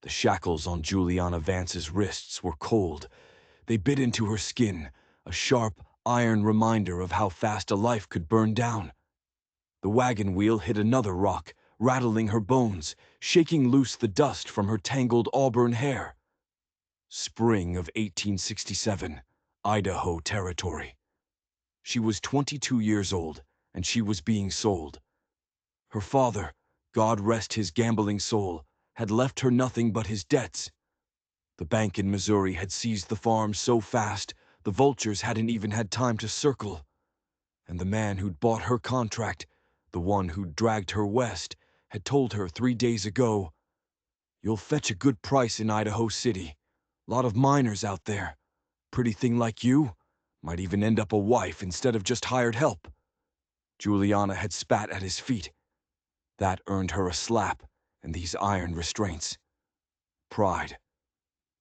The shackles on Juliana Vance's wrists were cold. They bit into her skin, a sharp, iron reminder of how fast a life could burn down. The wagon wheel hit another rock, rattling her bones, shaking loose the dust from her tangled auburn hair. Spring of 1867, Idaho territory. She was 22 years old, and she was being sold. Her father, God rest his gambling soul, had left her nothing but his debts. The bank in Missouri had seized the farm so fast, the vultures hadn't even had time to circle. And the man who'd bought her contract, the one who'd dragged her west, had told her 3 days ago, "You'll fetch a good price in Idaho City. Lot of miners out there. Pretty thing like you. Might even end up a wife instead of just hired help." Juliana had spat at his feet. That earned her a slap and these iron restraints. Pride.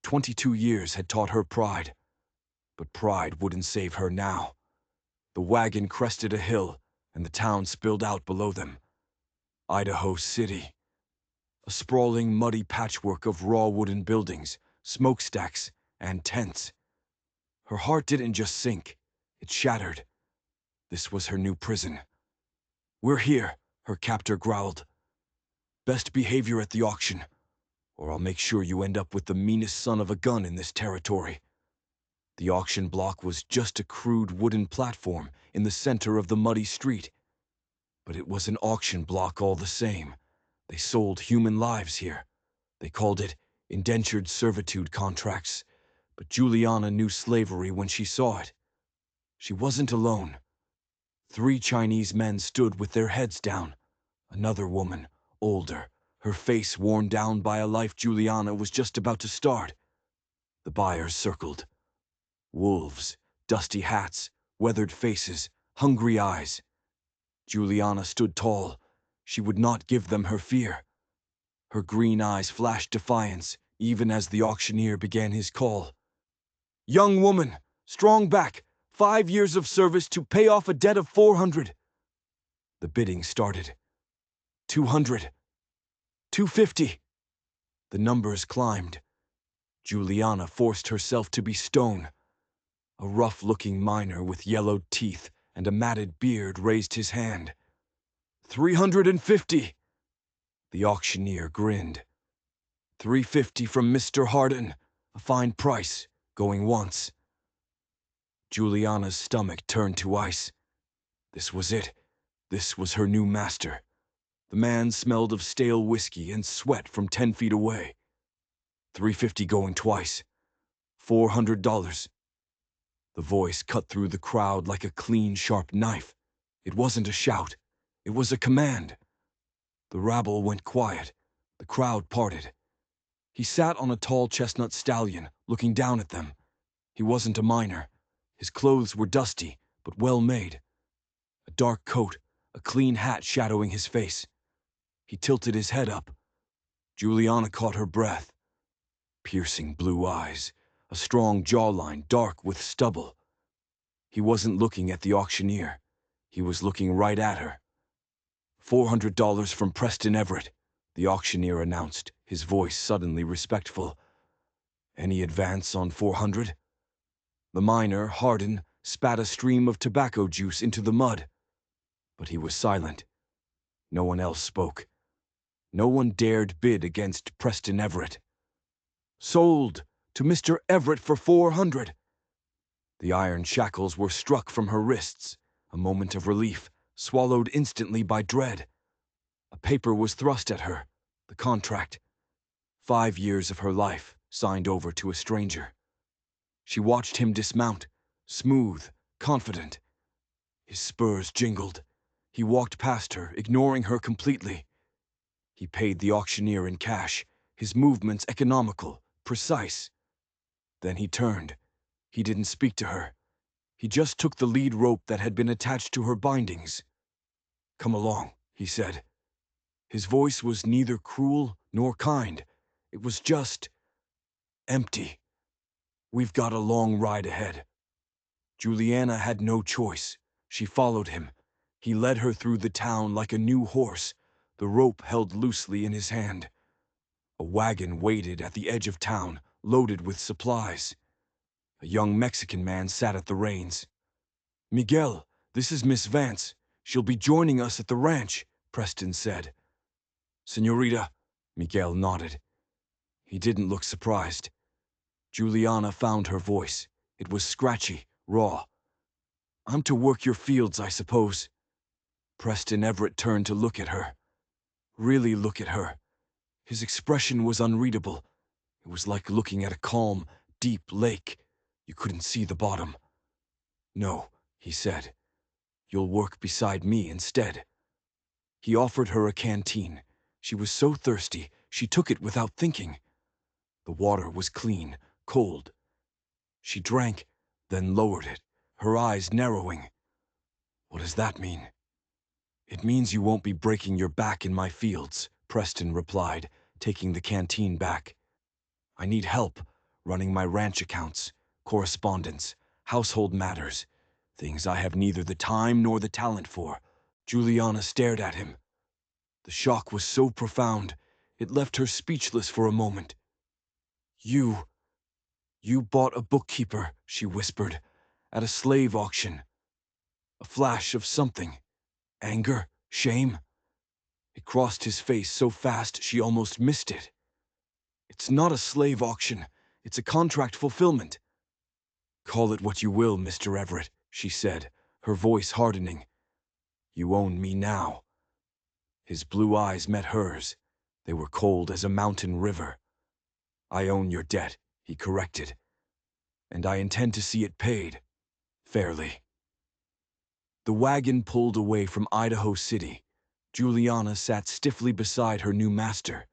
22 years had taught her pride. But pride wouldn't save her now. The wagon crested a hill, and the town spilled out below them. Idaho City. A sprawling, muddy patchwork of raw wooden buildings, smokestacks, and tents. Her heart didn't just sink, it shattered. This was her new prison. "We're here," her captor growled. "Best behavior at the auction, or I'll make sure you end up with the meanest son of a gun in this territory." The auction block was just a crude wooden platform in the center of the muddy street. But it was an auction block all the same. They sold human lives here. They called it indentured servitude contracts, but Juliana knew slavery when she saw it. She wasn't alone. 3 Chinese men stood with their heads down. Another woman, older, her face worn down by a life Juliana was just about to start. The buyers circled. Wolves, dusty hats, weathered faces, hungry eyes. Juliana stood tall. She would not give them her fear. Her green eyes flashed defiance, even as the auctioneer began his call. "Young woman, strong back, 5 years of service to pay off a debt of 400. The bidding started. 200. 250. The numbers climbed. Juliana forced herself to be stone. A rough-looking miner with yellowed teeth and a matted beard raised his hand. 350. The auctioneer grinned. 350 from Mr. Hardin, a fine price, going once. Juliana's stomach turned to ice. This was it. This was her new master. The man smelled of stale whiskey and sweat from 10 feet away. 350 going twice. $400. The voice cut through the crowd like a clean, sharp knife. It wasn't a shout. It was a command. The rabble went quiet. The crowd parted. He sat on a tall chestnut stallion, looking down at them. He wasn't a miner. His clothes were dusty, but well made. A dark coat, a clean hat shadowing his face. He tilted his head up. Juliana caught her breath. Piercing blue eyes, a strong jawline dark with stubble. He wasn't looking at the auctioneer. He was looking right at her. $400 from Preston Everett, the auctioneer announced, his voice suddenly respectful. "Any advance on 400? The miner, Hardin, spat a stream of tobacco juice into the mud. But he was silent. No one else spoke. No one dared bid against Preston Everett. "Sold to Mr. Everett for 400. The iron shackles were struck from her wrists, a moment of relief, swallowed instantly by dread. A paper was thrust at her, the contract. 5 years of her life signed over to a stranger. She watched him dismount, smooth, confident. His spurs jingled. He walked past her, ignoring her completely. He paid the auctioneer in cash, his movements economical, precise. Then he turned. He didn't speak to her. He just took the lead rope that had been attached to her bindings. "Come along," he said. His voice was neither cruel nor kind. It was just empty. "We've got a long ride ahead." Juliana had no choice. She followed him. He led her through the town like a new horse, the rope held loosely in his hand. A wagon waited at the edge of town, loaded with supplies. A young Mexican man sat at the reins. "Miguel, this is Miss Vance. She'll be joining us at the ranch," Preston said. "Señorita," Miguel nodded. He didn't look surprised. Juliana found her voice. It was scratchy, raw. "I'm to work your fields, I suppose." Preston Everett turned to look at her. Really look at her. His expression was unreadable. It was like looking at a calm, deep lake. You couldn't see the bottom. "No," he said. "You'll work beside me instead." He offered her a canteen. She was so thirsty, she took it without thinking. The water was clean, cold. She drank, then lowered it, her eyes narrowing. "What does that mean?" "It means you won't be breaking your back in my fields," Preston replied, taking the canteen back. "I need help running my ranch accounts, correspondence, household matters, things I have neither the time nor the talent for." Juliana stared at him. The shock was so profound, it left her speechless for a moment. You bought a bookkeeper," she whispered, "at a slave auction." A flash of something. Anger? Shame? It crossed his face so fast she almost missed it. "It's not a slave auction. It's a contract fulfillment." "Call it what you will, Mr. Everett," she said, her voice hardening. "You own me now." His blue eyes met hers. They were cold as a mountain river. "I own your debt," he corrected. "And I intend to see it paid. Fairly." The wagon pulled away from Idaho City. Juliana sat stiffly beside her new master.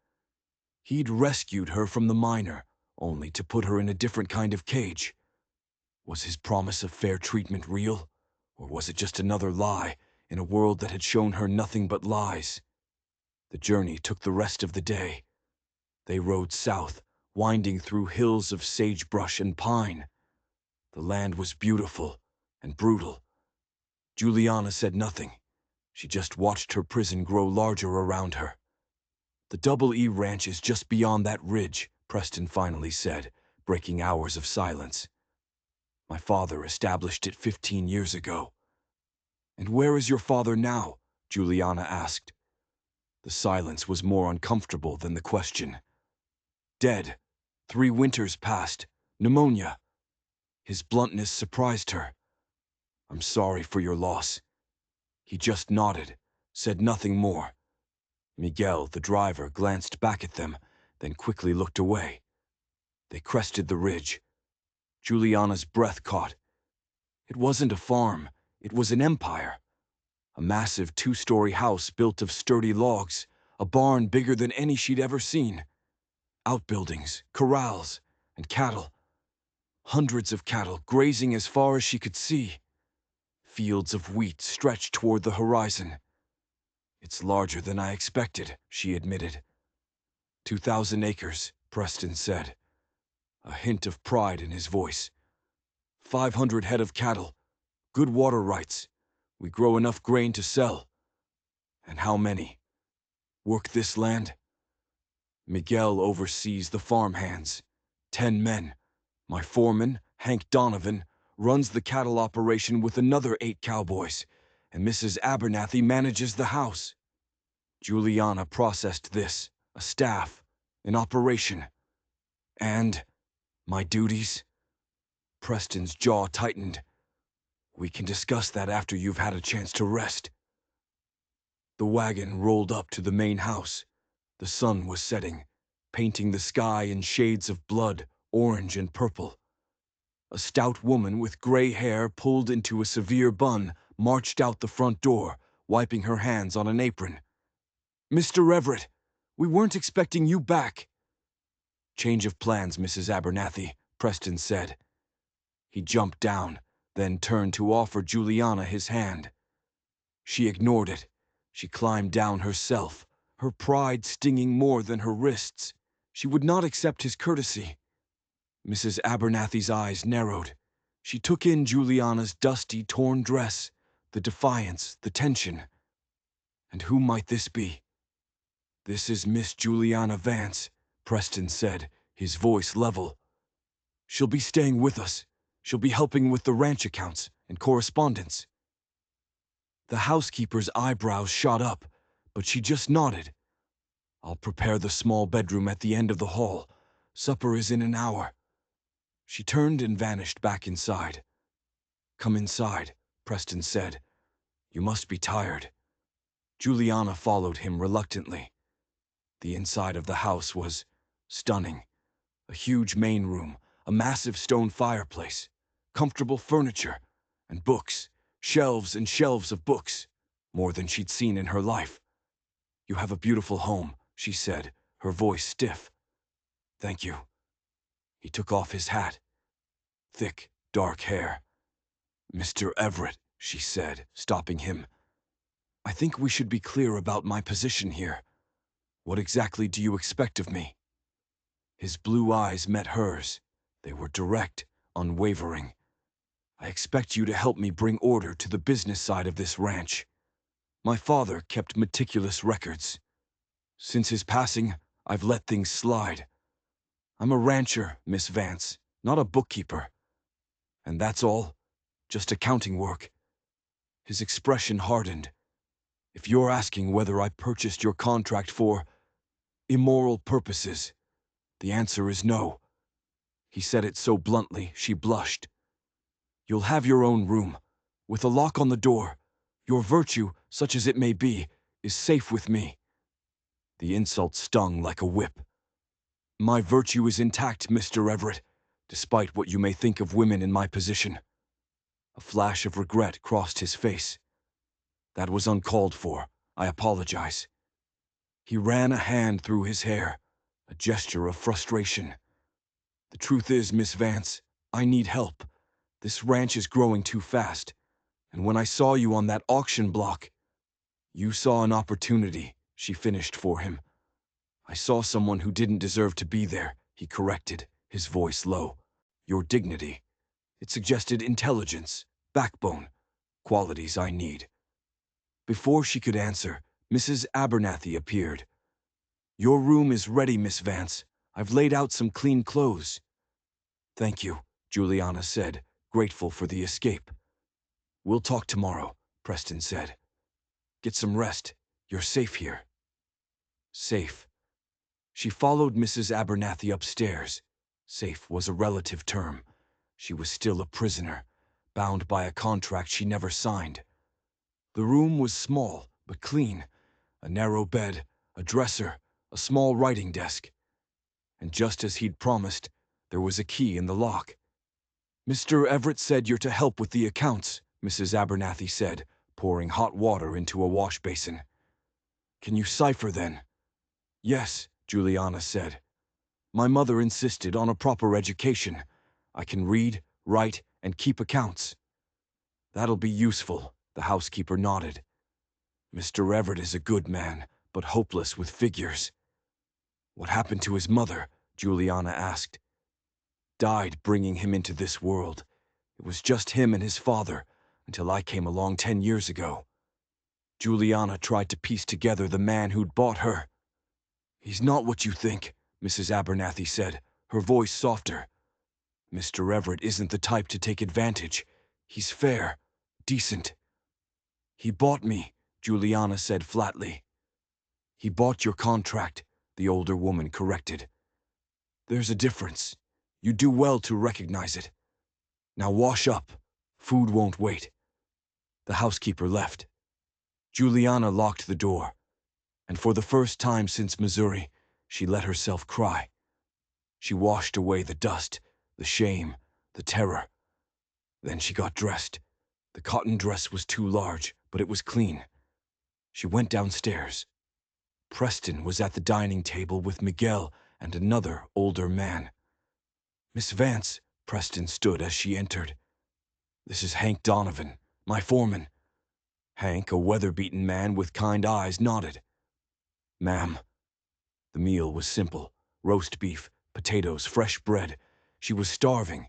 He'd rescued her from the miner, only to put her in a different kind of cage. Was his promise of fair treatment real? Or was it just another lie in a world that had shown her nothing but lies? The journey took the rest of the day. They rode south, winding through hills of sagebrush and pine. The land was beautiful and brutal. Juliana said nothing. She just watched her prison grow larger around her. "The Double E Ranch is just beyond that ridge," Preston finally said, breaking hours of silence. "My father established it 15 years ago." "And where is your father now?" Juliana asked. The silence was more uncomfortable than the question. "Dead. 3 winters past. Pneumonia." His bluntness surprised her. "I'm sorry for your loss." He just nodded, said nothing more. Miguel, the driver, glanced back at them, then quickly looked away. They crested the ridge. Juliana's breath caught. It wasn't a farm, it was an empire. A massive 2-story house built of sturdy logs, a barn bigger than any she'd ever seen. Outbuildings, corrals, and cattle. Hundreds of cattle grazing as far as she could see. Fields of wheat stretched toward the horizon. "It's larger than I expected," she admitted. 2,000 acres, Preston said, a hint of pride in his voice. 500 head of cattle, good water rights. We grow enough grain to sell." "And how many work this land?" "Miguel oversees the farmhands. 10 men. My foreman, Hank Donovan, runs the cattle operation with another 8 cowboys, and Mrs. Abernathy manages the house." Juliana processed this. A staff, an operation. "And my duties?" Preston's jaw tightened. "We can discuss that after you've had a chance to rest." The wagon rolled up to the main house. The sun was setting, painting the sky in shades of blood, orange and purple. A stout woman with gray hair pulled into a severe bun marched out the front door, wiping her hands on an apron. "Mr. Everett, we weren't expecting you back." "Change of plans, Mrs. Abernathy," Preston said. He jumped down, then turned to offer Juliana his hand. She ignored it. She climbed down herself, her pride stinging more than her wrists. She would not accept his courtesy. Mrs. Abernathy's eyes narrowed. She took in Juliana's dusty, torn dress, the defiance, the tension. And who might this be? "This is Miss Juliana Vance," Preston said, his voice level. She'll be staying with us. She'll be helping with the ranch accounts and correspondence. The housekeeper's eyebrows shot up, but she just nodded. I'll prepare the small bedroom at the end of the hall. Supper is in an hour. She turned and vanished back inside. Come inside, Preston said. You must be tired. Juliana followed him reluctantly. The inside of the house was stunning. A huge main room, a massive stone fireplace, comfortable furniture, and books, shelves and shelves of books, more than she'd seen in her life. You have a beautiful home, she said, her voice stiff. Thank you. He took off his hat. Thick, dark hair. Mr. Everett, she said, stopping him. I think we should be clear about my position here. What exactly do you expect of me? His blue eyes met hers. They were direct, unwavering. I expect you to help me bring order to the business side of this ranch. My father kept meticulous records. Since his passing, I've let things slide. I'm a rancher, Miss Vance, not a bookkeeper. And that's all, just accounting work. His expression hardened. If you're asking whether I purchased your contract for immoral purposes, the answer is no. He said it so bluntly, she blushed. You'll have your own room, with a lock on the door. Your virtue, such as it may be, is safe with me. The insult stung like a whip. My virtue is intact, Mr. Everett, despite what you may think of women in my position. A flash of regret crossed his face. That was uncalled for. I apologize. He ran a hand through his hair, a gesture of frustration. The truth is, Miss Vance, I need help. This ranch is growing too fast. And when I saw you on that auction block, you saw an opportunity, she finished for him. I saw someone who didn't deserve to be there, he corrected, his voice low. Your dignity. It suggested intelligence, backbone, qualities I need. Before she could answer, Mrs. Abernathy appeared. Your room is ready, Miss Vance. I've laid out some clean clothes. Thank you, Juliana said, grateful for the escape. We'll talk tomorrow, Preston said. Get some rest. You're safe here. Safe. She followed Mrs. Abernathy upstairs. Safe was a relative term. She was still a prisoner, bound by a contract she never signed. The room was small, but clean. A narrow bed, a dresser, a small writing desk. And just as he'd promised, there was a key in the lock. Mr. Everett said you're to help with the accounts, Mrs. Abernathy said, pouring hot water into a wash basin. Can you cipher then? Yes, Juliana said. My mother insisted on a proper education. I can read, write, and keep accounts. That'll be useful, the housekeeper nodded. Mr. Everett is a good man, but hopeless with figures. What happened to his mother? Juliana asked. Died bringing him into this world. It was just him and his father, until I came along 10 years ago. Juliana tried to piece together the man who'd bought her. He's not what you think, Mrs. Abernathy said, her voice softer. Mr. Everett isn't the type to take advantage. He's fair, decent. He bought me, Juliana said flatly. He bought your contract, the older woman corrected. There's a difference. You do well to recognize it. Now wash up. Food won't wait. The housekeeper left. Juliana locked the door, and for the first time since Missouri, she let herself cry. She washed away the dust, the shame, the terror. Then she got dressed. The cotton dress was too large, but it was clean. She went downstairs. Preston was at the dining table with Miguel and another older man. Miss Vance, Preston stood as she entered. This is Hank Donovan, my foreman. Hank, a weather-beaten man with kind eyes, nodded. Ma'am. The meal was simple. Roast beef, potatoes, fresh bread. She was starving.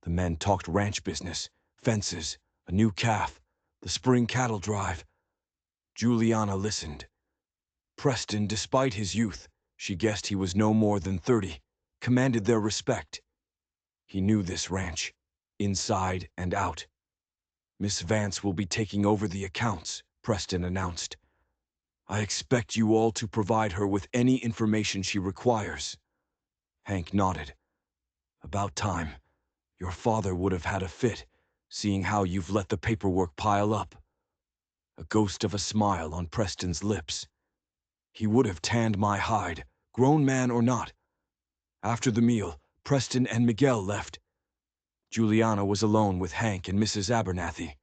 The men talked ranch business, fences, a new calf, the spring cattle drive. Juliana listened. Preston, despite his youth, She guessed he was no more than 30, commanded their respect. He knew this ranch, inside and out. "Miss Vance will be taking over the accounts," Preston announced. "I expect you all to provide her with any information she requires." Hank nodded. "About time. Your father would have had a fit, seeing how you've let the paperwork pile up." A ghost of a smile on Preston's lips. "He would have tanned my hide, grown man or not." After the meal, Preston and Miguel left. Juliana was alone with Hank and Mrs. Abernathy.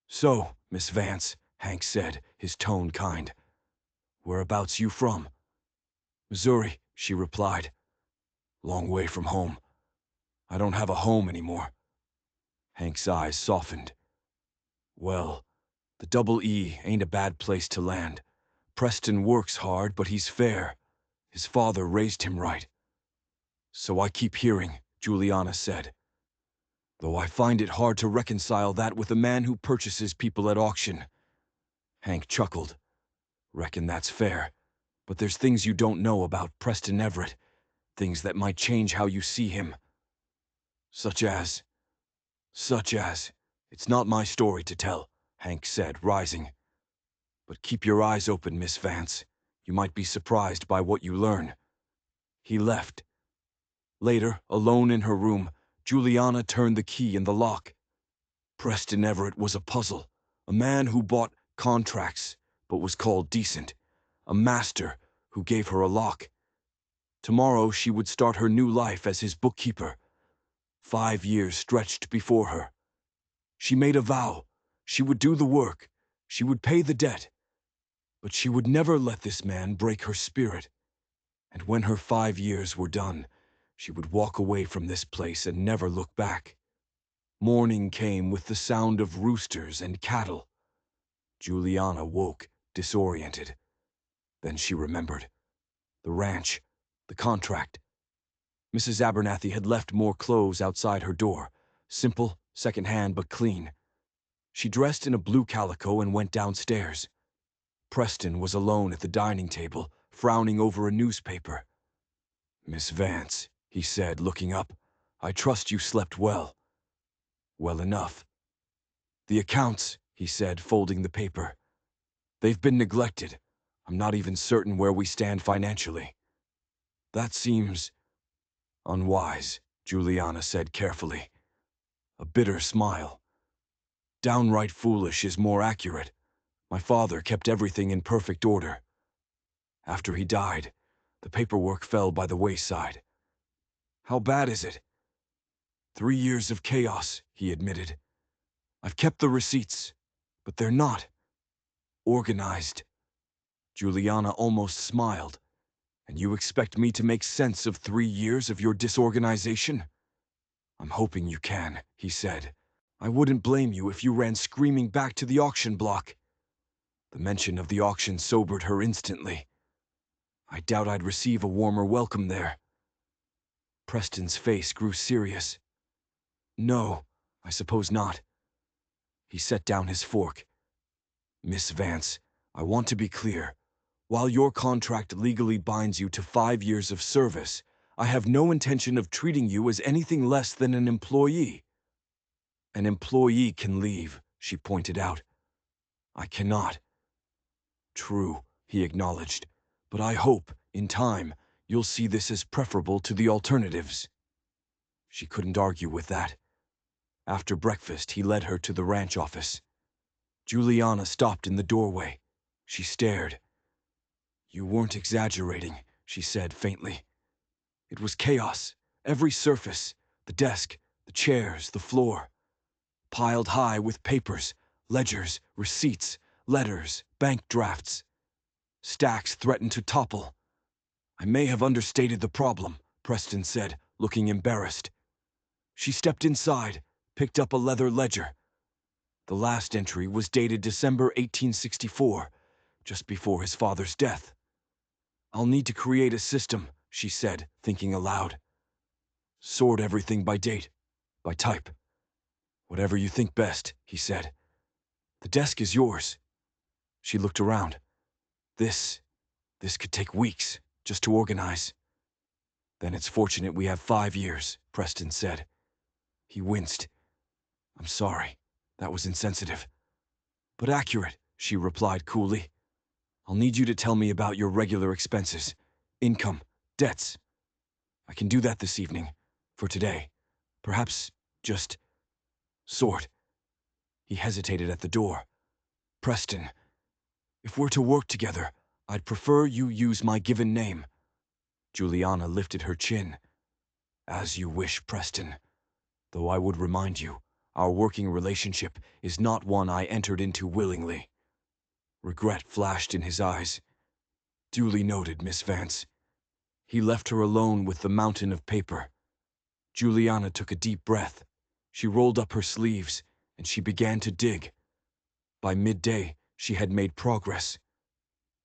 "So, Miss Vance," Hank said, his tone kind. "Whereabouts you from?" "Missouri," she replied. "Long way from home. I don't have a home anymore." Hank's eyes softened. "Well, the Double E ain't a bad place to land. Preston works hard, but he's fair. His father raised him right." "So I keep hearing," Juliana said. "Though I find it hard to reconcile that with a man who purchases people at auction." Hank chuckled. "Reckon that's fair. But there's things you don't know about Preston Everett. Things that might change how you see him." Such as? It's not my story to tell," Hank said, rising. "But keep your eyes open, Miss Vance. You might be surprised by what you learn." He left. Later, alone in her room, Juliana turned the key in the lock. Preston Everett was a puzzle. A man who bought contracts, but was called decent. A master who gave her a lock. Tomorrow she would start her new life as his bookkeeper. 5 years stretched before her. She made a vow. She would do the work. She would pay the debt. But she would never let this man break her spirit. And when her 5 years were done, she would walk away from this place and never look back. Morning came with the sound of roosters and cattle. Juliana woke, disoriented. Then she remembered. The ranch, the contract. Mrs. Abernathy had left more clothes outside her door. Simple, second-hand, but clean. She dressed in a blue calico and went downstairs. Preston was alone at the dining table, frowning over a newspaper. "Miss Vance," he said, looking up, "I trust you slept well." "Well enough." "The accounts," he said, folding the paper. "They've been neglected. I'm not even certain where we stand financially." "That seems unwise," Juliana said carefully. A bitter smile. "Downright foolish is more accurate. My father kept everything in perfect order. After he died, the paperwork fell by the wayside." "How bad is it?" 3 years of chaos," he admitted. "I've kept the receipts, but they're not organized." Juliana almost smiled. "And you expect me to make sense of 3 years of your disorganization?" "I'm hoping you can," he said. "I wouldn't blame you if you ran screaming back to the auction block." The mention of the auction sobered her instantly. "I doubt I'd receive a warmer welcome there." Preston's face grew serious. "No, I suppose not." He set down his fork. "Miss Vance, I want to be clear. While your contract legally binds you to 5 years of service, I have no intention of treating you as anything less than an employee." "An employee can leave," she pointed out. "I cannot." "True," he acknowledged. "But I hope, in time, you'll see this as preferable to the alternatives." She couldn't argue with that. After breakfast, he led her to the ranch office. Juliana stopped in the doorway. She stared. "You weren't exaggerating," she said faintly. "It was chaos. Every surface, the desk, the chairs, the floor. Piled high with papers, ledgers, receipts, letters, bank drafts. Stacks threatened to topple." "I may have understated the problem," Preston said, looking embarrassed. She stepped inside, picked up a leather ledger. The last entry was dated December 1864, just before his father's death. "I'll need to create a system," she said, thinking aloud. "Sort everything by date, by type." "Whatever you think best," he said. "The desk is yours." She looked around. This could take weeks." just to organize. Then it's fortunate we have 5 years, Preston said. He winced. I'm sorry. That was insensitive. But accurate, she replied coolly. I'll need you to tell me about your regular expenses, income, debts. I can do that this evening, for today. Perhaps just sort. He hesitated at the door. Preston, if we're to work together, I'd prefer you use my given name. Juliana lifted her chin. As you wish, Preston. Though I would remind you, our working relationship is not one I entered into willingly. Regret flashed in his eyes. Duly noted, Miss Vance. He left her alone with the mountain of paper. Juliana took a deep breath. She rolled up her sleeves, and she began to dig. By midday, she had made progress.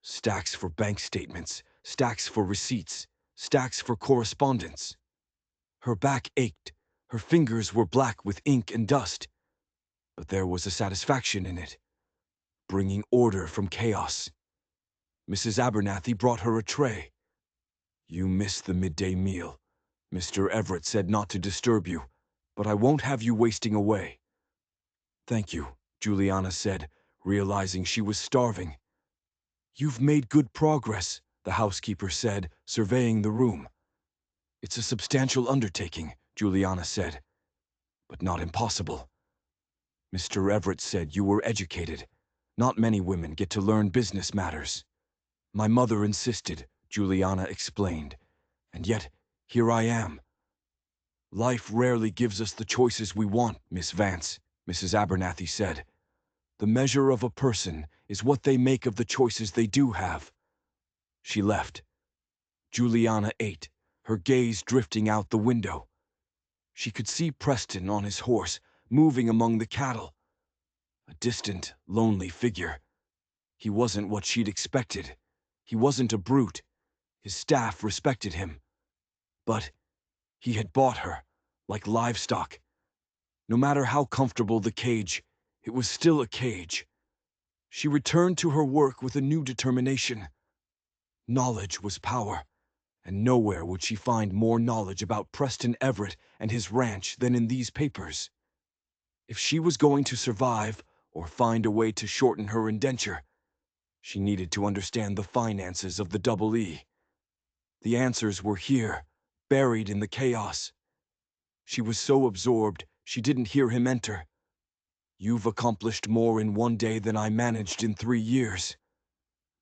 Stacks for bank statements, stacks for receipts, stacks for correspondence. Her back ached. Her fingers were black with ink and dust. But there was a satisfaction in it, bringing order from chaos. Mrs. Abernathy brought her a tray. You missed the midday meal. Mr. Everett said not to disturb you, but I won't have you wasting away. Thank you, Juliana said, realizing she was starving. You've made good progress, the housekeeper said, surveying the room. It's a substantial undertaking, Juliana said, but not impossible. Mr. Everett said you were educated. Not many women get to learn business matters. My mother insisted, Juliana explained, and yet here I am. Life rarely gives us the choices we want, Miss Vance, Mrs. Abernathy said. The measure of a person is what they make of the choices they do have. She left. Juliana ate, her gaze drifting out the window. She could see Preston on his horse, moving among the cattle. A distant, lonely figure. He wasn't what she'd expected. He wasn't a brute. His staff respected him. But he had bought her, like livestock. No matter how comfortable the cage, it was still a cage. She returned to her work with a new determination. Knowledge was power, and nowhere would she find more knowledge about Preston Everett and his ranch than in these papers. If she was going to survive or find a way to shorten her indenture, she needed to understand the finances of the Double E. The answers were here, buried in the chaos. She was so absorbed she didn't hear him enter. You've accomplished more in one day than I managed in 3 years.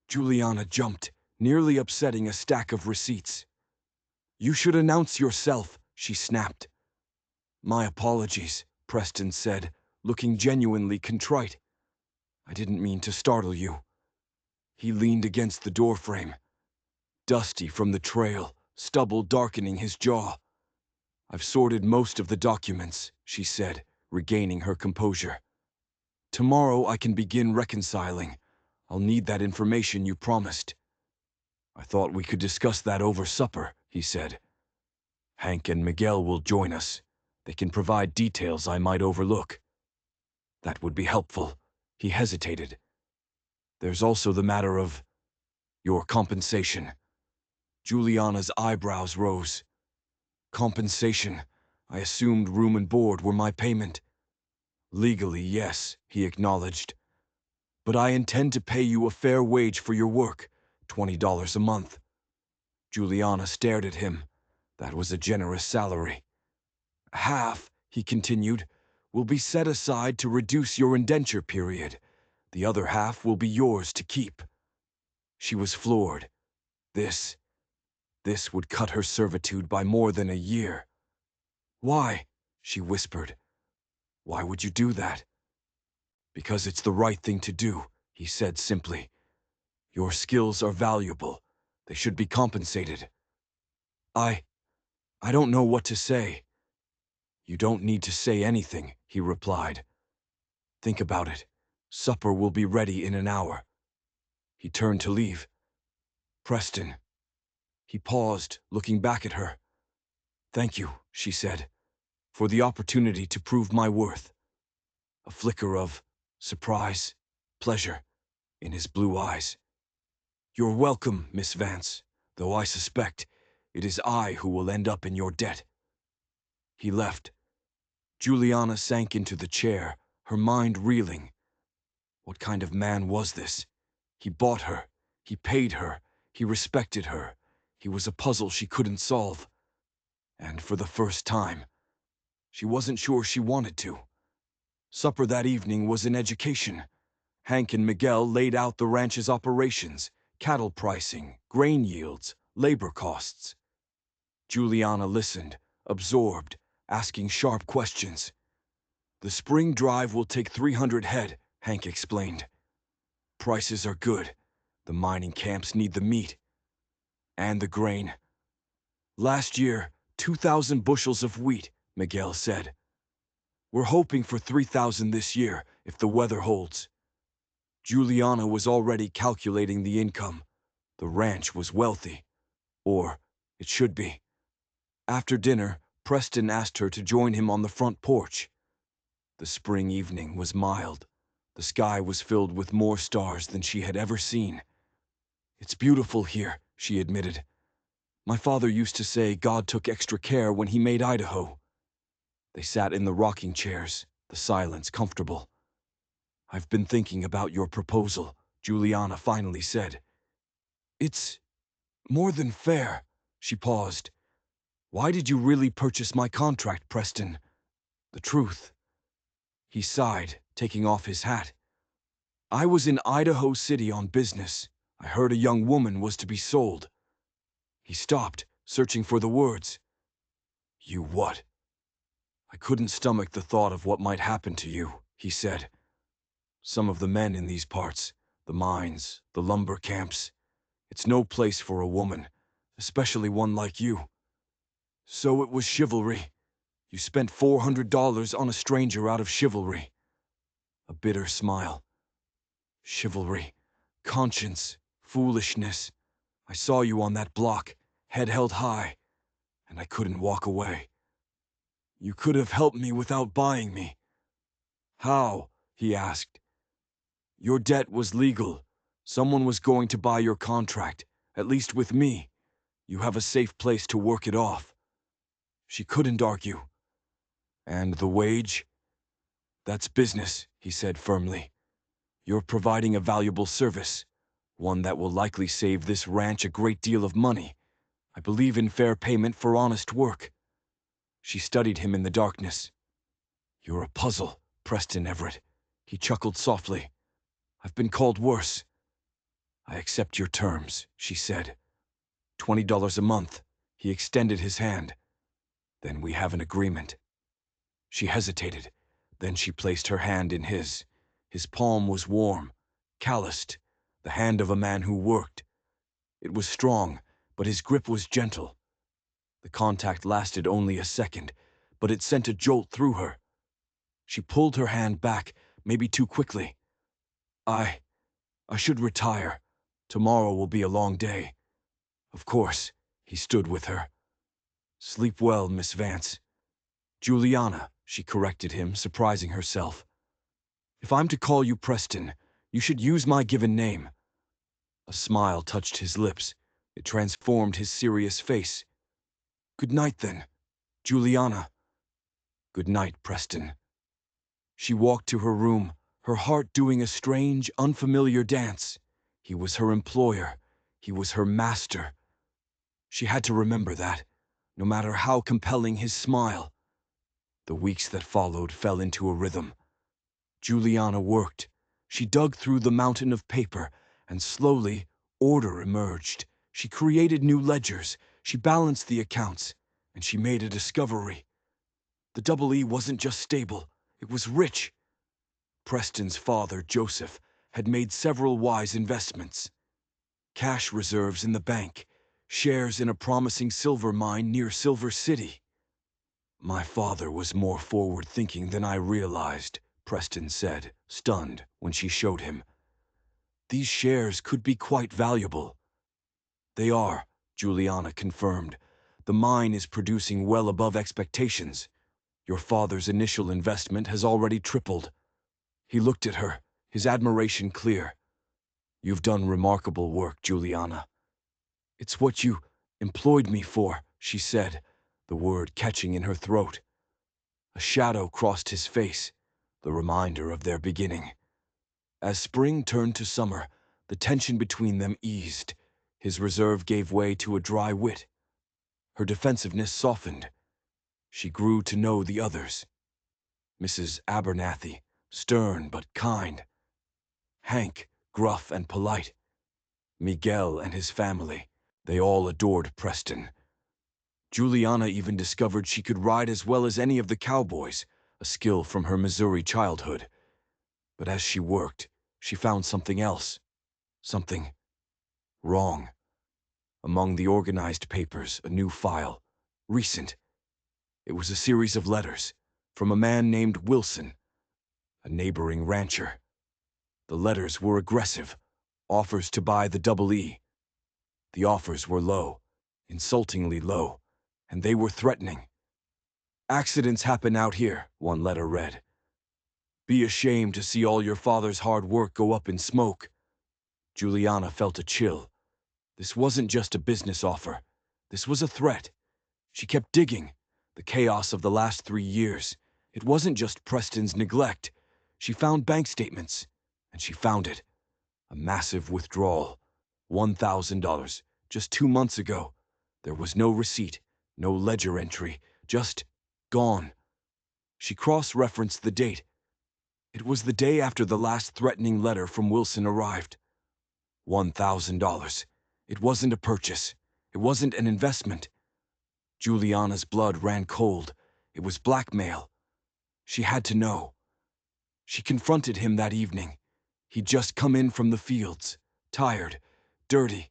Juliana jumped, nearly upsetting a stack of receipts. You should announce yourself, she snapped. My apologies, Preston said, looking genuinely contrite. I didn't mean to startle you. He leaned against the doorframe, dusty from the trail, stubble darkening his jaw. I've sorted most of the documents, she said, regaining her composure. Tomorrow I can begin reconciling. I'll need that information you promised. I thought we could discuss that over supper, he said. Hank and Miguel will join us. They can provide details I might overlook. That would be helpful. He hesitated. There's also the matter of your compensation. Juliana's eyebrows rose. Compensation. I assumed room and board were my payment. Legally, yes, he acknowledged. But I intend to pay you a fair wage for your work, $20 a month. Juliana stared at him. That was a generous salary. Half, he continued, will be set aside to reduce your indenture period. The other half will be yours to keep. She was floored. This would cut her servitude by more than a year. Why? She whispered. Why would you do that? Because it's the right thing to do, he said simply. Your skills are valuable. They should be compensated. I don't know what to say. You don't need to say anything, he replied. Think about it. Supper will be ready in an hour. He turned to leave. Preston. He paused, looking back at her. Thank you, she said, for the opportunity to prove my worth. A flicker of surprise, pleasure, in his blue eyes. You're welcome, Miss Vance. though I suspect it is I who will end up in your debt." He left. Juliana sank into the chair, her mind reeling. What kind of man was this? He bought her. He paid her. He respected her. He was a puzzle she couldn't solve. And for the first time, she wasn't sure she wanted to. Supper that evening was an education. Hank and Miguel laid out the ranch's operations, cattle pricing, grain yields, labor costs. Juliana listened, absorbed, asking sharp questions. "The spring drive will take 300 head, Hank explained. "Prices are good. The mining camps need the meat. And the grain. Last year, 2,000 bushels of wheat," Miguel said. "We're hoping for 3,000 this year, if the weather holds." Juliana was already calculating the income. The ranch was wealthy. Or it should be. After dinner, Preston asked her to join him on the front porch. The spring evening was mild. The sky was filled with more stars than she had ever seen. "It's beautiful here," she admitted. "My father used to say God took extra care when he made Idaho." They sat in the rocking chairs, the silence comfortable. "I've been thinking about your proposal," Juliana finally said. "It's more than fair." She paused. "Why did you really purchase my contract, Preston?" "The truth." He sighed, taking off his hat. "I was in Idaho City on business. I heard a young woman was to be sold." He stopped, searching for the words. "You what?" "I couldn't stomach the thought of what might happen to you," he said. "Some of the men in these parts, the mines, the lumber camps, it's no place for a woman, especially one like you. So it was chivalry. You spent $400 on a stranger out of chivalry." A bitter smile. "Chivalry, conscience, foolishness. I saw you on that block, head held high, and I couldn't walk away. You could have helped me without buying me." "How?" he asked. "Your debt was legal. Someone was going to buy your contract, at least with me. You have a safe place to work it off." She couldn't argue. "And the wage?" "That's business," he said firmly. "You're providing a valuable service, one that will likely save this ranch a great deal of money. I believe in fair payment for honest work." She studied him in the darkness. "You're a puzzle, Preston Everett." He chuckled softly. "I've been called worse." "I accept your terms," she said. $20 a month." He extended his hand. "Then we have an agreement." She hesitated. Then she placed her hand in his. His palm was warm, calloused, the hand of a man who worked. It was strong, but his grip was gentle. The contact lasted only a second, but it sent a jolt through her. She pulled her hand back, maybe too quickly. I should retire. Tomorrow will be a long day." "Of course." He stood with her. "Sleep well, Miss Vance." "Juliana," she corrected him, surprising herself. "If I'm to call you Preston, you should use my given name." A smile touched his lips. It transformed his serious face. "Good night, then, Juliana." "Good night, Preston." She walked to her room, her heart doing a strange, unfamiliar dance. He was her employer. He was her master. She had to remember that, no matter how compelling his smile. The weeks that followed fell into a rhythm. Juliana worked. She dug through the mountain of paper, and slowly, order emerged. She created new ledgers, she balanced the accounts, and she made a discovery. The Double E wasn't just stable, it was rich. Preston's father, Joseph, had made several wise investments. Cash reserves in the bank, shares in a promising silver mine near Silver City. "My father was more forward-thinking than I realized," Preston said, stunned, when she showed him. "These shares could be quite valuable." "They are," Juliana confirmed. "The mine is producing well above expectations. Your father's initial investment has already tripled." He looked at her, his admiration clear. "You've done remarkable work, Juliana." It's what you employed me for, she said, the word catching in her throat. A shadow crossed his face, the reminder of their beginning. As spring turned to summer, the tension between them eased. His reserve gave way to a dry wit. Her defensiveness softened. She grew to know the others. Mrs. Abernathy, stern but kind. Hank, gruff and polite. Miguel and his family, they all adored Preston. Juliana even discovered she could ride as well as any of the cowboys, a skill from her Missouri childhood. But as she worked, she found something else. Something wrong. Among the organized papers, a new file. Recent. It was a series of letters from a man named Wilson, a neighboring rancher. The letters were aggressive, offers to buy the Double E. The offers were low, insultingly low, and they were threatening. Accidents happen out here, one letter read. Be ashamed to see all your father's hard work go up in smoke. Juliana felt a chill. This wasn't just a business offer. This was a threat. She kept digging. The chaos of the last 3 years. It wasn't just Preston's neglect. She found bank statements, and she found it. A massive withdrawal. $1,000, just 2 months ago. There was no receipt, no ledger entry, just gone. She cross-referenced the date. It was the day after the last threatening letter from Wilson arrived. $1,000. It wasn't a purchase. It wasn't an investment. Juliana's blood ran cold. It was blackmail. She had to know. She confronted him that evening. He'd just come in from the fields, tired, dirty.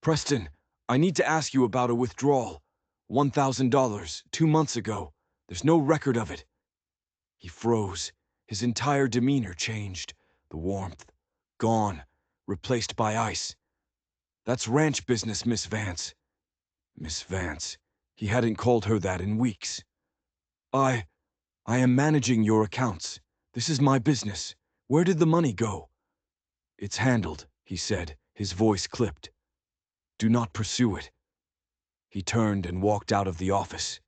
Preston, I need to ask you about a withdrawal. $1,000, 2 months ago. There's no record of it. He froze. His entire demeanor changed. The warmth, gone, replaced by ice. That's ranch business, Miss Vance. Miss Vance. He hadn't called her that in weeks. I am managing your accounts. This is my business. Where did the money go? It's handled, he said, his voice clipped. Do not pursue it. He turned and walked out of the office,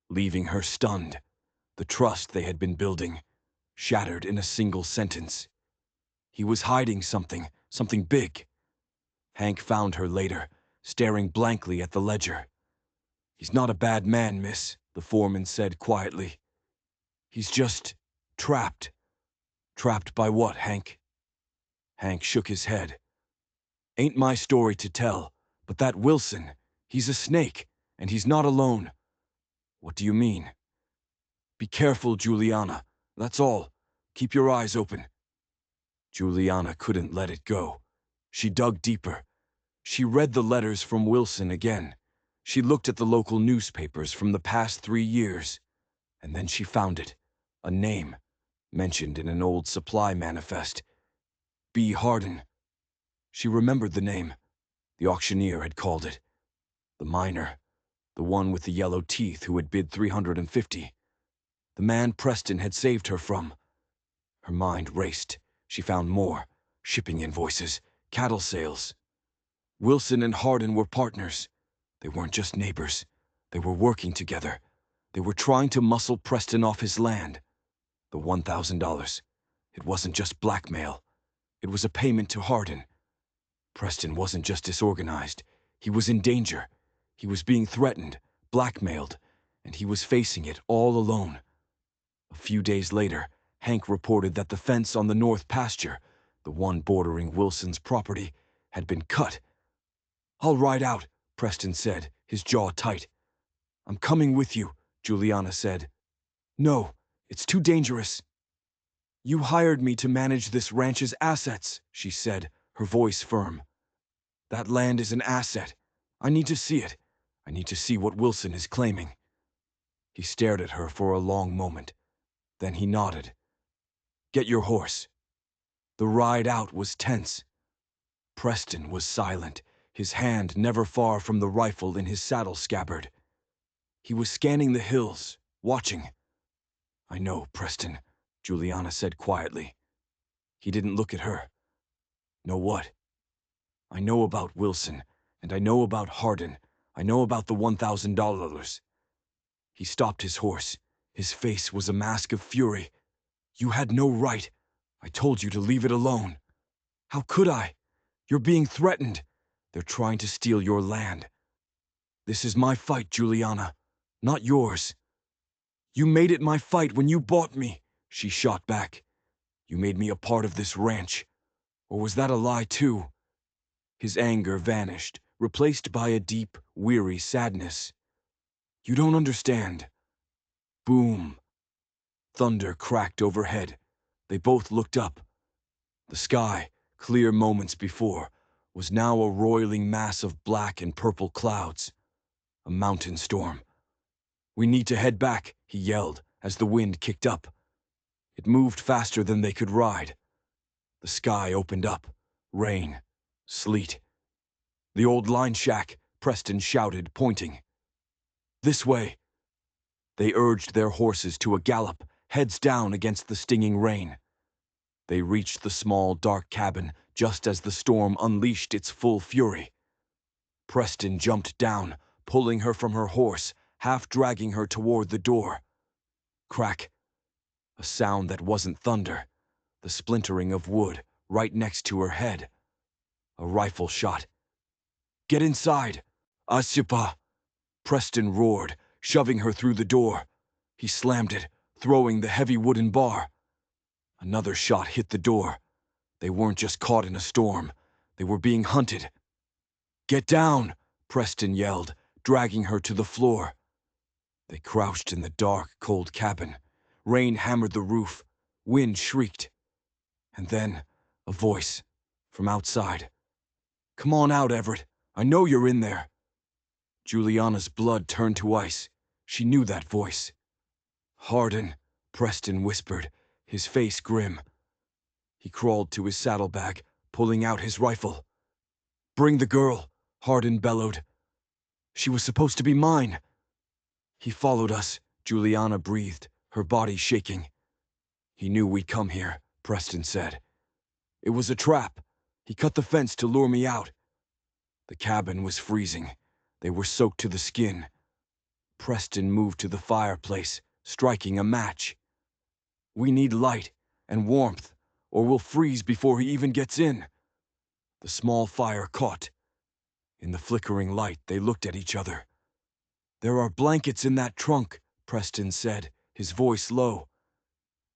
leaving her stunned. The trust they had been building, shattered in a single sentence. He was hiding something big. Hank found her later, staring blankly at the ledger. He's not a bad man, miss, the foreman said quietly. He's just trapped. Trapped by what, Hank? Hank shook his head. Ain't my story to tell, but that Wilson, he's a snake, and he's not alone. What do you mean? Be careful, Juliana. That's all. Keep your eyes open. Juliana couldn't let it go. She dug deeper. She read the letters from Wilson again. She looked at the local newspapers from the past 3 years. And then she found it. A name, mentioned in an old supply manifest. B. Hardin. She remembered the name. The auctioneer had called it. The miner. The one with the yellow teeth who had bid $350. The man Preston had saved her from. Her mind raced. She found more. Shipping invoices. Cattle sales. Wilson and Hardin were partners. They weren't just neighbors. They were working together. They were trying to muscle Preston off his land. The $1,000. It wasn't just blackmail. It was a payment to Hardin. Preston wasn't just disorganized. He was in danger. He was being threatened, blackmailed, and he was facing it all alone. A few days later, Hank reported that the fence on the north pasture, the one bordering Wilson's property, had been cut. I'll ride out, Preston said, his jaw tight. I'm coming with you, Juliana said. No, it's too dangerous. You hired me to manage this ranch's assets, she said, her voice firm. That land is an asset. I need to see it. I need to see what Wilson is claiming. He stared at her for a long moment. Then he nodded. Get your horse. The ride out was tense. Preston was silent, his hand never far from the rifle in his saddle scabbard. He was scanning the hills, watching. I know, Preston, Juliana said quietly. He didn't look at her. Know what? I know about Wilson, And I know about Hardin. I know about the $1,000. He stopped his horse. His face was a mask of fury. You had no right. I told you to leave it alone. How could I? You're being threatened. They're trying to steal your land. This is my fight, Juliana, not yours. You made it my fight when you bought me, she shot back. You made me a part of this ranch. Or was that a lie too? His anger vanished, replaced by a deep, weary sadness. You don't understand. Boom. Thunder cracked overhead. They both looked up. The sky, clear moments before, was now a roiling mass of black and purple clouds. A mountain storm. We need to head back, he yelled as the wind kicked up. It moved faster than they could ride. The sky opened up. Rain. Sleet. The old line shack, Preston shouted, pointing. This way. They urged their horses to a gallop, heads down against the stinging rain. They reached the small, dark cabin just as the storm unleashed its full fury. Preston jumped down, pulling her from her horse, half dragging her toward the door. Crack. A sound that wasn't thunder. The splintering of wood right next to her head. A rifle shot. Get inside! Asipa! Preston roared, shoving her through the door. He slammed it, throwing the heavy wooden bar. Another shot hit the door. They weren't just caught in a storm. They were being hunted. Get down! Preston yelled, dragging her to the floor. They crouched in the dark, cold cabin. Rain hammered the roof. Wind shrieked. And then, a voice from outside. Come on out, Everett. I know you're in there. Juliana's blood turned to ice. She knew that voice. Hardin, Preston whispered, his face grim. He crawled to his saddlebag, pulling out his rifle. Bring the girl, Hardin bellowed. She was supposed to be mine. He followed us, Juliana breathed, her body shaking. He knew we'd come here, Preston said. It was a trap. He cut the fence to lure me out. The cabin was freezing. They were soaked to the skin. Preston moved to the fireplace, striking a match. We need light and warmth, or we'll freeze before he even gets in. The small fire caught. In the flickering light, they looked at each other. There are blankets in that trunk, Preston said, his voice low.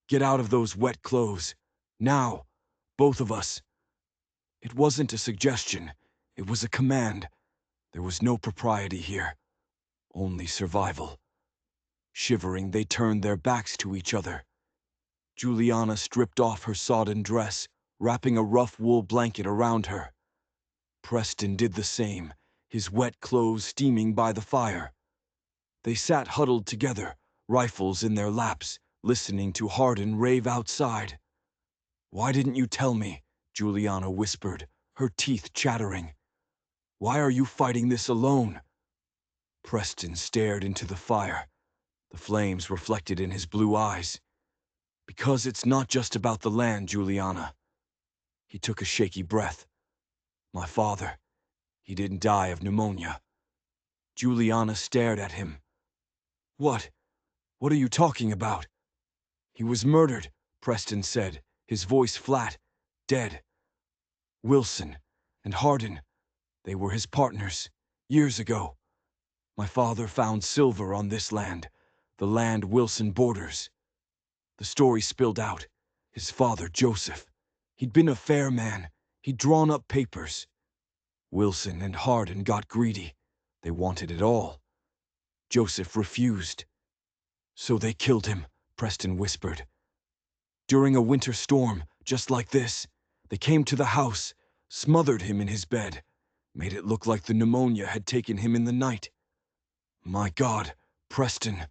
Get out of those wet clothes. Now. Both of us. It wasn't a suggestion. It was a command. There was no propriety here. Only survival. Shivering, they turned their backs to each other. Juliana stripped off her sodden dress, wrapping a rough wool blanket around her. Preston did the same, his wet clothes steaming by the fire. They sat huddled together, rifles in their laps, listening to Hardin rave outside. Why didn't you tell me? Juliana whispered, her teeth chattering. Why are you fighting this alone? Preston stared into the fire, the flames reflected in his blue eyes. Because it's not just about the land, Juliana. He took a shaky breath. My father, he didn't die of pneumonia. Juliana stared at him. What? What are you talking about? He was murdered, Preston said, his voice flat, dead. Wilson and Hardin, they were his partners, years ago. My father found silver on this land, the land Wilson borders. The story spilled out. His father, Joseph, he'd been a fair man. He'd drawn up papers. Wilson and Hardin got greedy. They wanted it all. Joseph refused. So they killed him, Preston whispered. During a winter storm, just like this, they came to the house, smothered him in his bed, made it look like the pneumonia had taken him in the night. My God, Preston.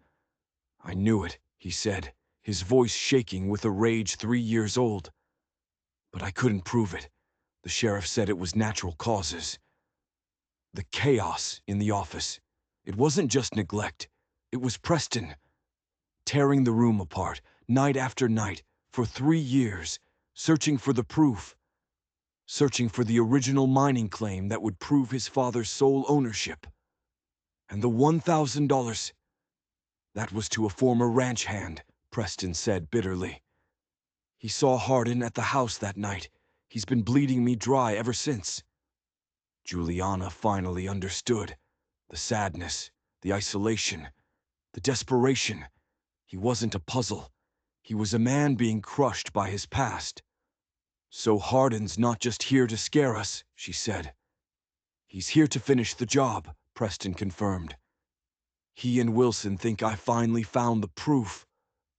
I knew it, he said, his voice shaking with a rage 3 years old. But I couldn't prove it. The sheriff said it was natural causes. The chaos in the office. It wasn't just neglect. It was Preston. Tearing the room apart, night after night, for 3 years, searching for the proof. searching for the original mining claim that would prove his father's sole ownership. And the $1,000, that was to a former ranch hand, Preston said bitterly. He saw Hardin at the house that night. He's been bleeding me dry ever since. Juliana finally understood. The sadness, the isolation, the desperation. He wasn't a puzzle. He was a man being crushed by his past. So Hardin's not just here to scare us, she said. He's here to finish the job, Preston confirmed. He and Wilson think I finally found the proof.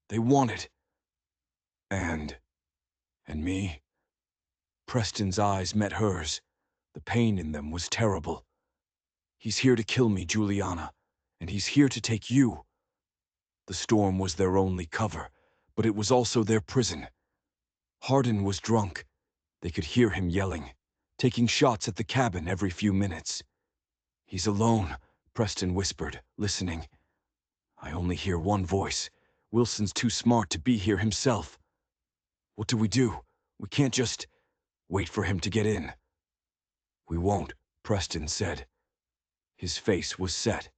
They want it. And me? Preston's eyes met hers. The pain in them was terrible. He's here to kill me, Juliana, and he's here to take you. The storm was their only cover, but it was also their prison. Hardin was drunk. They could hear him yelling, taking shots at the cabin every few minutes. He's alone, Preston whispered, listening. I only hear one voice. Wilson's too smart to be here himself. What do? We can't just wait for him to get in. We won't, Preston said. His face was set.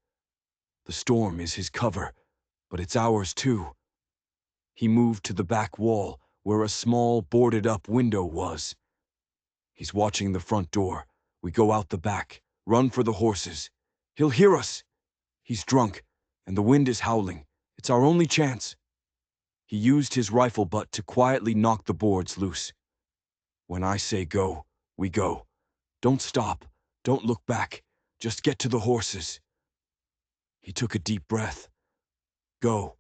The storm is his cover, but it's ours too. He moved to the back wall, where a small, boarded-up window was. He's watching the front door. We go out the back, run for the horses. He'll hear us. He's drunk, and the wind is howling. It's our only chance. He used his rifle butt to quietly knock the boards loose. When I say go, we go. Don't stop. Don't look back. Just get to the horses. He took a deep breath. Go.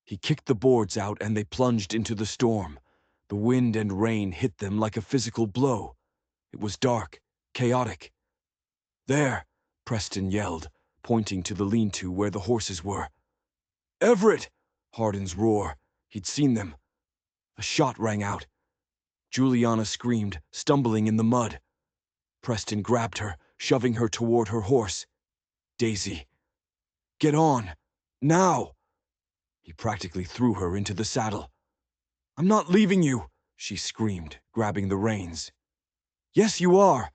He kicked the boards out and they plunged into the storm. The wind and rain hit them like a physical blow. It was dark, chaotic. There, Preston yelled, pointing to the lean-to where the horses were. Everett! Hardin's roar. He'd seen them. A shot rang out. Juliana screamed, stumbling in the mud. Preston grabbed her, shoving her toward her horse. Daisy. Get on. Now! He practically threw her into the saddle. I'm not leaving you, she screamed, grabbing the reins. Yes, you are.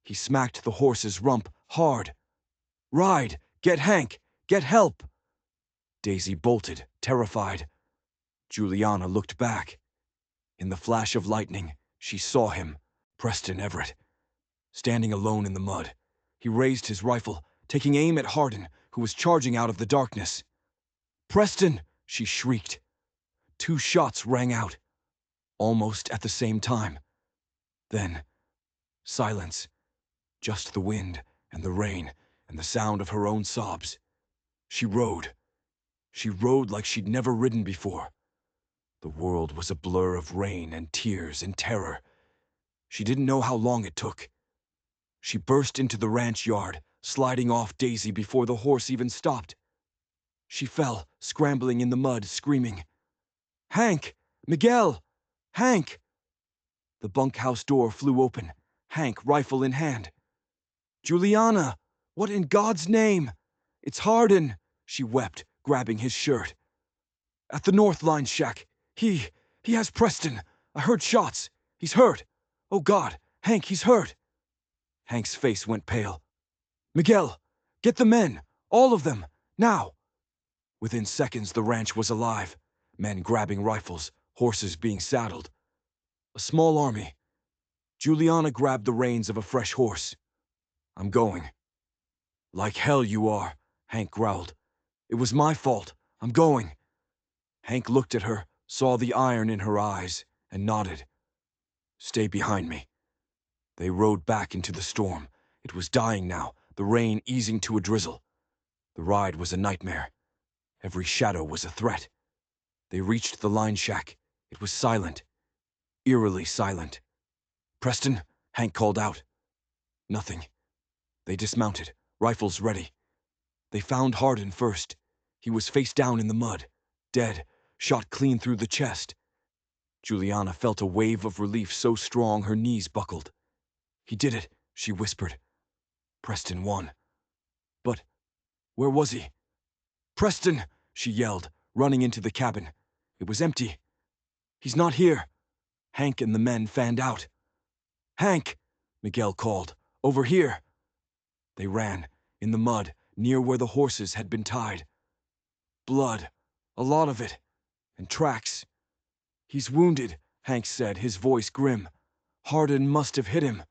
He smacked the horse's rump hard. Ride! Get Hank! Get help! Daisy bolted, terrified. Juliana looked back. In the flash of lightning, she saw him, Preston Everett, standing alone in the mud. He raised his rifle, taking aim at Hardin, who was charging out of the darkness. Preston! She shrieked. 2 shots rang out, almost at the same time. Then, silence. Just the wind and the rain and the sound of her own sobs. She rode. She rode like she'd never ridden before. The world was a blur of rain and tears and terror. She didn't know how long it took. She burst into the ranch yard, sliding off Daisy before the horse even stopped. She fell, scrambling in the mud, screaming, Hank! Miguel! Hank! The bunkhouse door flew open, Hank rifle in hand. Juliana! What in God's name? It's Hardin! She wept, grabbing his shirt. At the North Line shack. He has Preston. I heard shots. He's hurt. Oh God, Hank, he's hurt. Hank's face went pale. Miguel, get the men, all of them, now. Within seconds, the ranch was alive. Men grabbing rifles, horses being saddled. A small army. Juliana grabbed the reins of a fresh horse. I'm going. Like hell you are, Hank growled. It was my fault. I'm going. Hank looked at her, saw the iron in her eyes, and nodded. Stay behind me. They rode back into the storm. It was dying now, the rain easing to a drizzle. The ride was a nightmare. Every shadow was a threat. They reached the line shack. It was silent. Eerily silent. Preston, Hank called out. Nothing. They dismounted, rifles ready. They found Hardin first. He was face down in the mud, dead, shot clean through the chest. Juliana felt a wave of relief so strong her knees buckled. He did it, she whispered. Preston won. But where was he? Preston, she yelled, running into the cabin. It was empty. He's not here. Hank and the men fanned out. "Hank!" Miguel called. "Over here!" They ran, in the mud, near where the horses had been tied. Blood. A lot of it. And tracks. "He's wounded," Hank said, his voice grim. "Hardin must have hit him."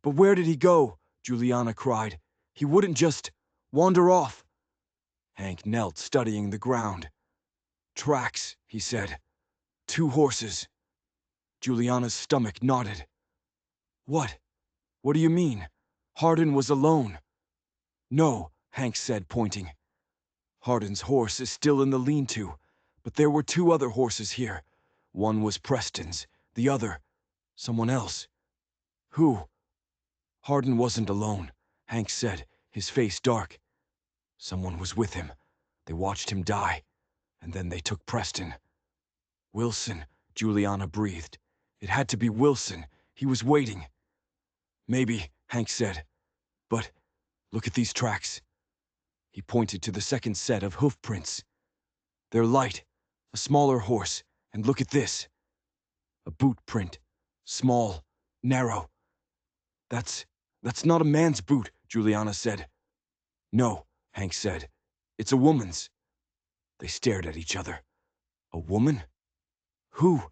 "But where did he go?" Juliana cried. "He wouldn't just wander off." Hank knelt, studying the ground. "Tracks," he said. "2 horses." Juliana's stomach knotted. "What? What do you mean? Hardin was alone." "No," Hank said, pointing. "Hardin's horse is still in the lean-to, but there were 2 other horses here. One was Preston's, the other, someone else." "Who?" "Hardin wasn't alone," Hank said, his face dark. "Someone was with him. They watched him die, and then they took Preston." "Wilson," Juliana breathed. "It had to be Wilson. He was waiting." "Maybe," Hank said. "But look at these tracks." He pointed to the second set of hoof prints. "They're light, a smaller horse, and look at this. A boot print. Small, narrow." That's not a man's boot," Juliana said. "No," Hank said. "It's a woman's." They stared at each other. A woman? Who?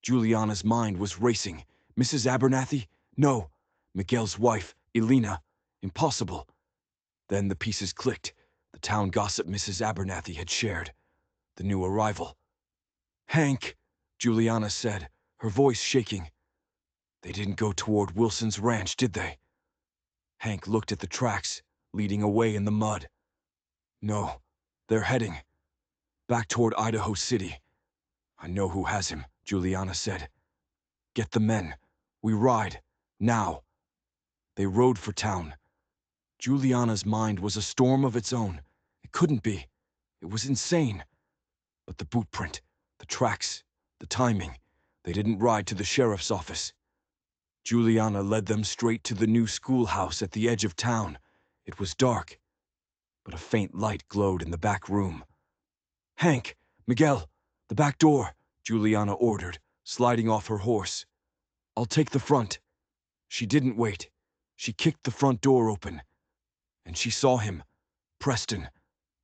Juliana's mind was racing. Mrs. Abernathy? No. Miguel's wife, Elena. Impossible. Then the pieces clicked. The town gossip Mrs. Abernathy had shared. The new arrival. "Hank," Juliana said, her voice shaking. "They didn't go toward Wilson's ranch, did they?" Hank looked at the tracks, leading away in the mud. "No, they're heading back toward Idaho City." "I know who has him," Juliana said. "Get the men. We ride. Now." They rode for town. Juliana's mind was a storm of its own. It couldn't be. It was insane. But the boot print, the tracks, the timing, they didn't ride to the sheriff's office. Juliana led them straight to the new schoolhouse at the edge of town. It was dark, but a faint light glowed in the back room. "Hank! Miguel! The back door!" Juliana ordered, sliding off her horse. "I'll take the front." She didn't wait. She kicked the front door open, and she saw him, Preston,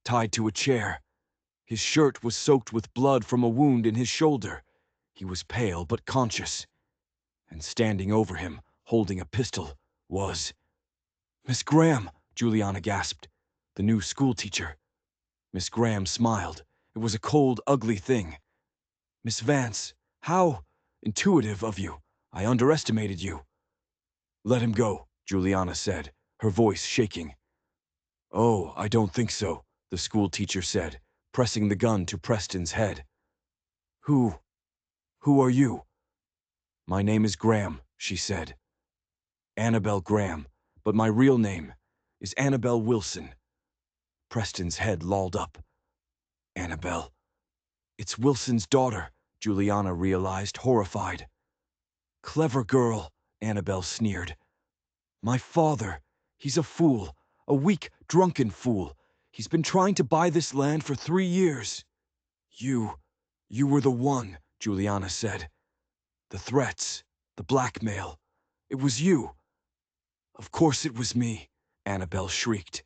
tied to a chair. His shirt was soaked with blood from a wound in his shoulder. He was pale but conscious. And standing over him, holding a pistol, was "Miss Graham," Juliana gasped. "The new schoolteacher." Miss Graham smiled. It was a cold, ugly thing. "Miss Vance, how intuitive of you. I underestimated you." "Let him go," Juliana said, her voice shaking. "Oh, I don't think so," the schoolteacher said, pressing the gun to Preston's head. Who are you?" "My name is Graham," she said. "Annabelle Graham, but my real name is Annabelle Wilson." Preston's head lolled up. "Annabelle. It's Wilson's daughter," Juliana realized, horrified. "Clever girl," Annabelle sneered. "My father, he's a fool, a weak, drunken fool. He's been trying to buy this land for 3 years." You were the one," Juliana said. "The threats, the blackmail. It was you." "Of course it was me," Annabelle shrieked.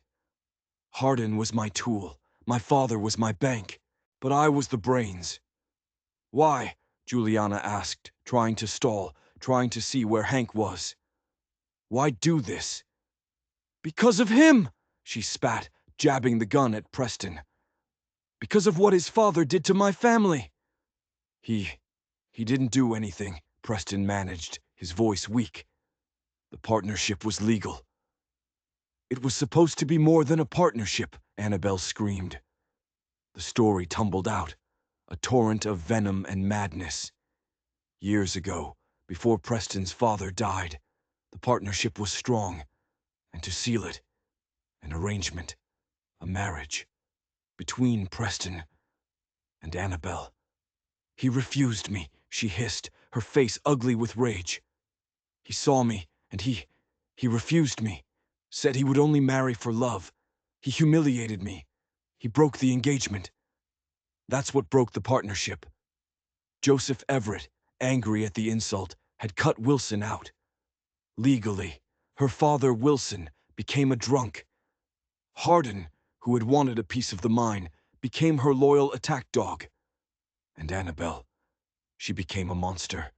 "Hardin was my tool. My father was my bank. But I was the brains." "Why?" Juliana asked, trying to stall, trying to see where Hank was. "Why do this?" "Because of him!" she spat, jabbing the gun at Preston. "Because of what his father did to my family." He didn't do anything," Preston managed, his voice weak. "The partnership was legal." "It was supposed to be more than a partnership," Annabelle screamed. The story tumbled out, a torrent of venom and madness. Years ago, before Preston's father died, the partnership was strong, and to seal it, an arrangement, a marriage, between Preston and Annabelle. "He refused me," she hissed, her face ugly with rage. "He saw me, and he refused me, said he would only marry for love. He humiliated me. He broke the engagement. That's what broke the partnership." Joseph Everett, angry at the insult, had cut Wilson out. Legally, her father, Wilson, became a drunk. Hardin, who had wanted a piece of the mine, became her loyal attack dog. And Annabelle, she became a monster.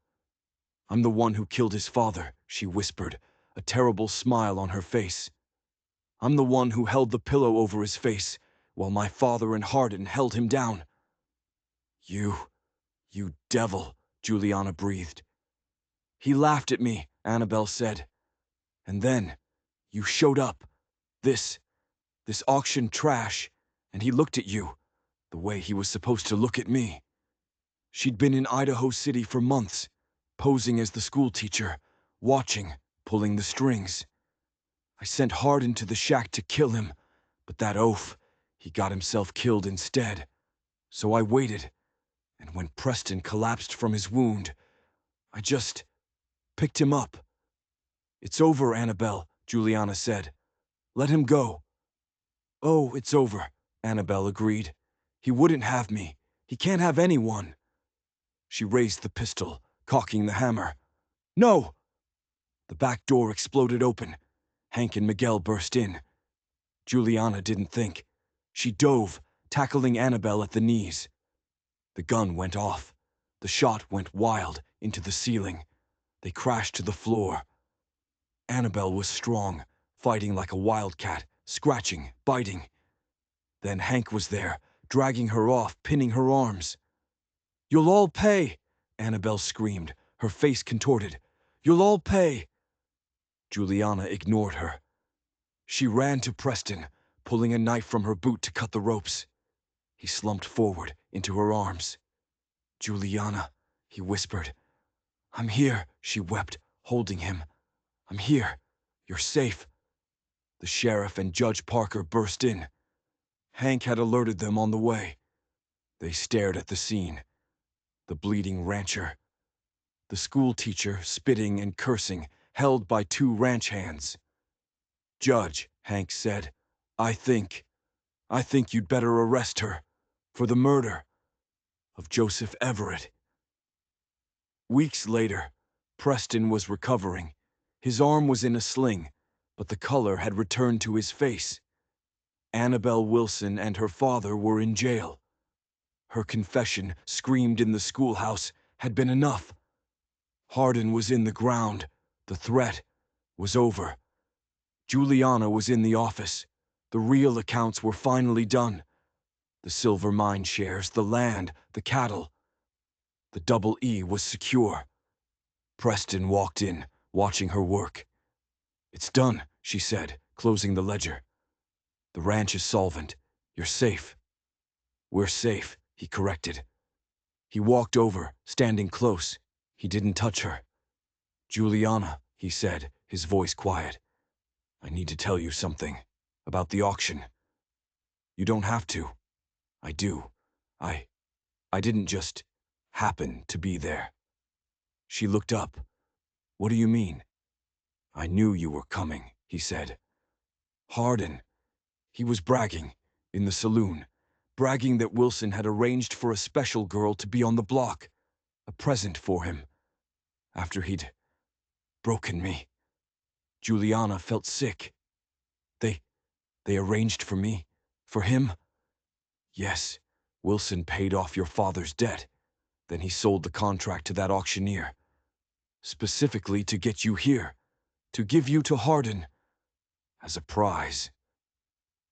"I'm the one who killed his father," she whispered, a terrible smile on her face. "I'm the one who held the pillow over his face, while my father and Hardin held him down." You devil," Juliana breathed. "He laughed at me," Annabelle said. "And then, you showed up. This auction trash, and he looked at you, the way he was supposed to look at me." She'd been in Idaho City for months, posing as the school teacher, watching, pulling the strings. "I sent Hardin to the shack to kill him, but that oaf, he got himself killed instead. So I waited, and when Preston collapsed from his wound, I just picked him up." "It's over, Annabelle," Juliana said. "Let him go." "Oh, it's over," Annabelle agreed. "He wouldn't have me. He can't have anyone." She raised the pistol, cocking the hammer. "No!" The back door exploded open. Hank and Miguel burst in. Juliana didn't think. She dove, tackling Annabelle at the knees. The gun went off. The shot went wild, into the ceiling. They crashed to the floor. Annabelle was strong, fighting like a wildcat, scratching, biting. Then Hank was there, dragging her off, pinning her arms. "You'll all pay!" Annabelle screamed, her face contorted. "You'll all pay!" Juliana ignored her. She ran to Preston, pulling a knife from her boot to cut the ropes. He slumped forward, into her arms. "Juliana," he whispered. "I'm here," she wept, holding him. "I'm here. You're safe." The sheriff and Judge Parker burst in. Hank had alerted them on the way. They stared at the scene. The bleeding rancher. The school teacher, spitting and cursing, held by two ranch hands. "Judge," Hank said, I think you'd better arrest her for the murder of Joseph Everett." Weeks later, Preston was recovering. His arm was in a sling, but the color had returned to his face. Annabelle Wilson and her father were in jail. Her confession, screamed in the schoolhouse, had been enough. Hardin was in the ground. The threat was over. Juliana was in the office. The real accounts were finally done. The silver mine shares, the land, the cattle. The double E was secure. Preston walked in, watching her work. "It's done," she said, closing the ledger. "The ranch is solvent. You're safe." "We're safe," he corrected. He walked over, standing close. He didn't touch her. "Juliana," he said, his voice quiet. "I need to tell you something. About the auction." "You don't have to." "I do. I didn't just happen to be there." She looked up. "What do you mean?" "I knew you were coming," he said. "Hardin. He was bragging, in the saloon, bragging that Wilson had arranged for a special girl to be on the block, a present for him, after he'd broken me." Juliana felt sick. They arranged for me? For him?" "Yes. Wilson paid off your father's debt. Then he sold the contract to that auctioneer. Specifically to get you here. To give you to Hardin. As a prize."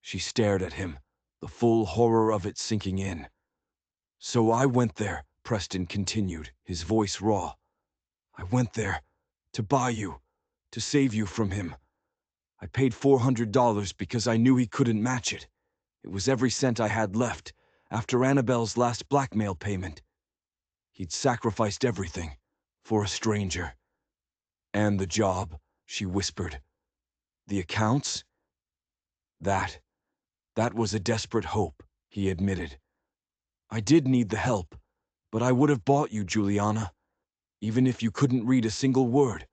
She stared at him, the full horror of it sinking in. "So I went there," Preston continued, his voice raw. "I went there to buy you, to save you from him. I paid $400 because I knew he couldn't match it. It was every cent I had left, after Annabelle's last blackmail payment. He'd sacrificed everything, for a stranger." "And the job," she whispered. "The accounts?" That was a desperate hope," he admitted. "I did need the help, but I would have bought you, Juliana, even if you couldn't read a single word."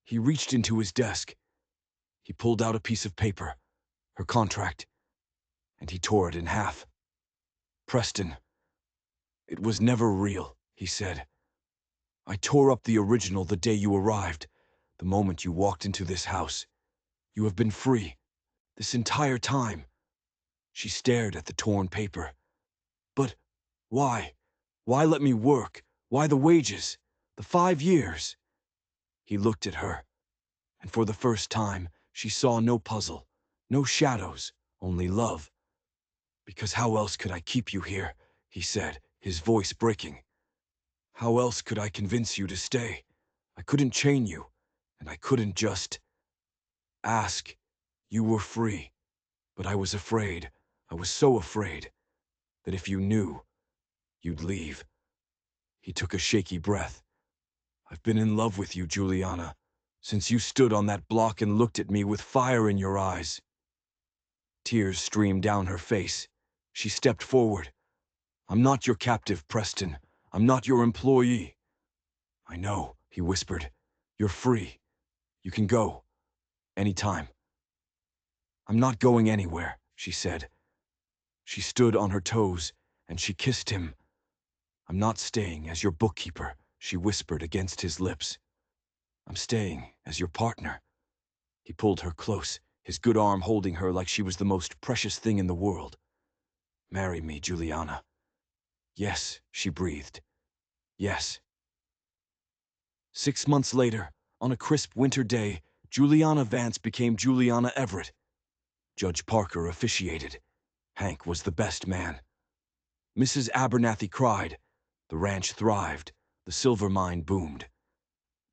He reached into his desk. He pulled out a piece of paper, her contract, and he tore it in half. "Preston, it was never real," he said. "I tore up the original the day you arrived. The moment you walked into this house, you have been free. This entire time. She stared at the torn paper. But why? Why let me work? Why the wages? The 5 years? He looked at her, and for the first time, she saw no puzzle, no shadows, only love. Because how else could I keep you here? He said, his voice breaking. How else could I convince you to stay? I couldn't chain you, and I couldn't just ask. You were free, but I was afraid. I was so afraid that if you knew, you'd leave. He took a shaky breath. I've been in love with you, Juliana, since you stood on that block and looked at me with fire in your eyes. Tears streamed down her face. She stepped forward. I'm not your captive, Preston. I'm not your employee. I know, he whispered. You're free. You can go. Anytime. I'm not going anywhere, she said. She stood on her toes, and she kissed him. I'm not staying as your bookkeeper, she whispered against his lips. I'm staying as your partner. He pulled her close, his good arm holding her like she was the most precious thing in the world. Marry me, Juliana. Yes, she breathed. Yes. 6 months later, on a crisp winter day, Juliana Vance became Juliana Everett. Judge Parker officiated. Hank was the best man. Mrs. Abernathy cried. The ranch thrived. The silver mine boomed.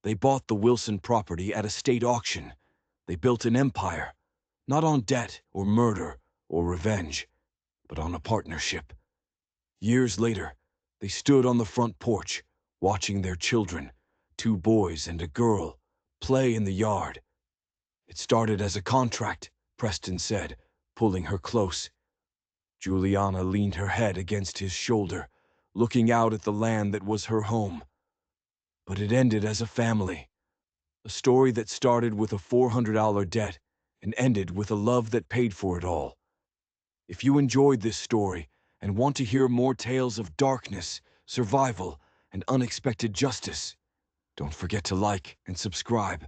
They bought the Wilson property at a state auction. They built an empire, not on debt or murder or revenge, but on a partnership. Years later, they stood on the front porch, watching their children, 2 boys and a girl, play in the yard. It started as a contract, Preston said, pulling her close. Juliana leaned her head against his shoulder, looking out at the land that was her home. But it ended as a family. A story that started with a $400 debt and ended with a love that paid for it all. If you enjoyed this story and want to hear more tales of darkness, survival, and unexpected justice, don't forget to like and subscribe.